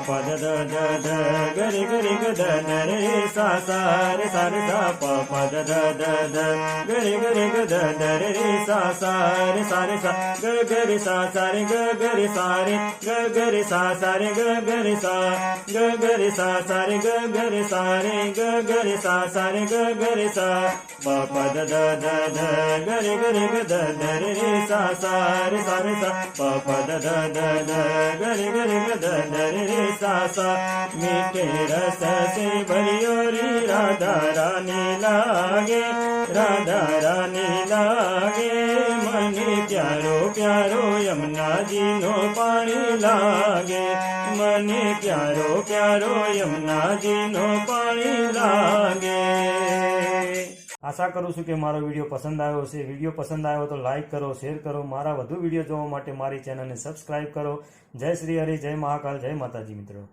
प द द द द ग रे ग रे ग द न रे सा सा रे सा रे सा प द द द द ग रे ग द न रे सा सा रे सा ग रे सा रे ग रे सा रे ग रे सा रे ग रे सा ग रे सा रे ग रे सा रे ग रे सा रे ग रे सा प द द द द ग रे ग द न रे सा सा रे सा प द द द द ग रे ग द न रे सा सा मीठे रस से भरियो री राधा रानी लागे, राधा रानी लागे। मने प्यारो प्यारो यमुना जी नो पानी लागे, मने प्यारो प्यारो यमुना जी नो पानी लागे। आशा करूँ છું કે મારો વિડીયો પસંદ આવ્યો હશે। વિડીયો પસંદ આવ્યો તો લાઇક કરો, શેર કરો। મારા વધુ વિડીયો જોવા માટે મારી ચેનલને સબસ્ક્રાઇબ કરો। જય શ્રી હરિ, જય મહાકાલ, જય માતાજી મિત્રો।